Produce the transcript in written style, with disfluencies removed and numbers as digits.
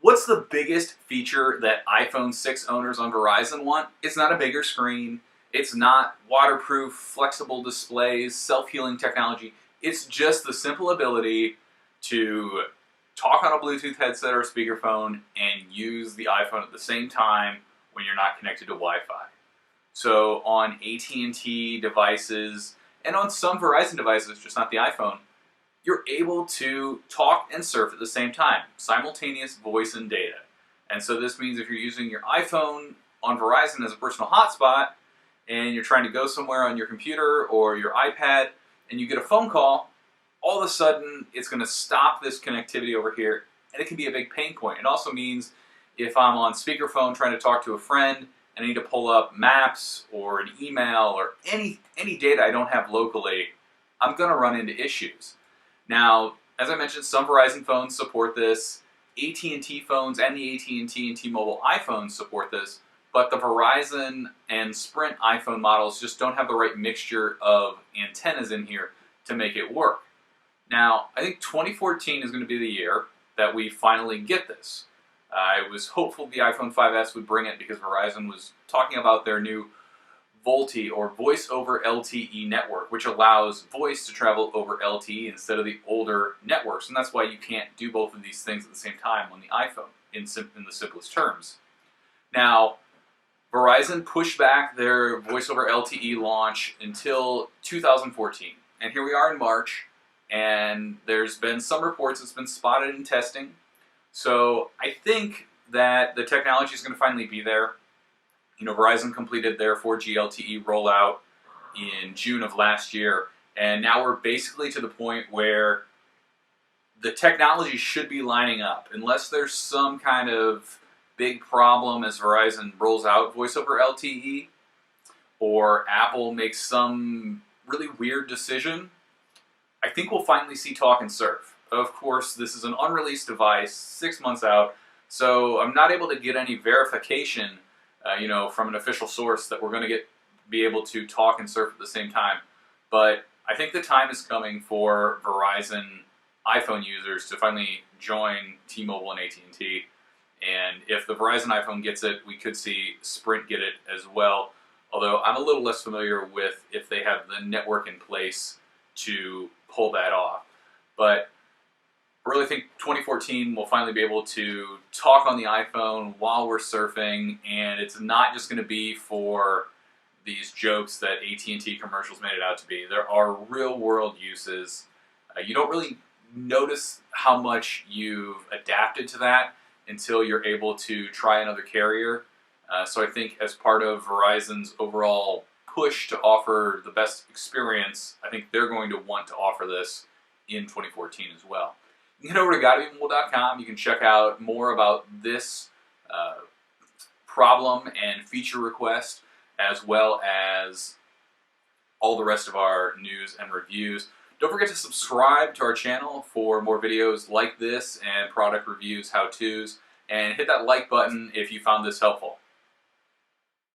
What's the biggest feature that iPhone 6 owners on Verizon want? It's not a bigger screen. It's not waterproof, flexible displays, self-healing technology. It's just the simple ability to talk on a Bluetooth headset or a speakerphone and use the iPhone at the same time when you're not connected to Wi-Fi. So on AT&T devices and on some Verizon devices, just not the iPhone, you're able to talk and surf at the same time, simultaneous voice and data. And so this means if you're using your iPhone on Verizon as a personal hotspot and you're trying to go somewhere on your computer or your iPad and you get a phone call, all of a sudden it's going to stop this connectivity over here, and it can be a big pain point. It also means if I'm on speakerphone trying to talk to a friend and I need to pull up maps or an email or any data I don't have locally, I'm going to run into issues. Now, as I mentioned, some Verizon phones support this. AT&T phones and the AT&T and T-Mobile iPhones support this, but the Verizon and Sprint iPhone models just don't have the right mixture of antennas in here to make it work. Now, I think 2014 is going to be the year that we finally get this. I was hopeful the iPhone 5S would bring it because Verizon was talking about their new VoLTE, or Voice over LTE network, which allows voice to travel over LTE instead of the older networks. And that's why you can't do both of these things at the same time on the iPhone, in the simplest terms. Now, Verizon pushed back their Voice over LTE launch until 2014. And here we are in March, and there's been some reports it's been spotted in testing. So I think that the technology is going to finally be there. You know, Verizon completed their 4G LTE rollout in June of last year, and now we're basically to the point where the technology should be lining up. Unless there's some kind of big problem as Verizon rolls out Voice over LTE, or Apple makes some really weird decision, I think we'll finally see talk and surf. Of course, this is an unreleased device, 6 months out, so I'm not able to get any verification from an official source that we're going to be able to talk and surf at the same time. But I think the time is coming for Verizon iPhone users to finally join T-Mobile and AT&T. And if the Verizon iPhone gets it, we could see Sprint get it as well. Although I'm a little less familiar with if they have the network in place to pull that off. But I really think 2014 we'll finally be able to talk on the iPhone while we're surfing, and it's not just going to be for these jokes that AT&T commercials made it out to be. There are real-world uses. You don't really notice how much you've adapted to that until you're able to try another carrier. So I think as part of Verizon's overall push to offer the best experience, I think they're going to want to offer this in 2014 as well. You can head over to GottaBeMobile.com. You can check out more about this problem and feature request, as well as all the rest of our news and reviews. Don't forget to subscribe to our channel for more videos like this and product reviews, how-tos, and hit that like button if you found this helpful.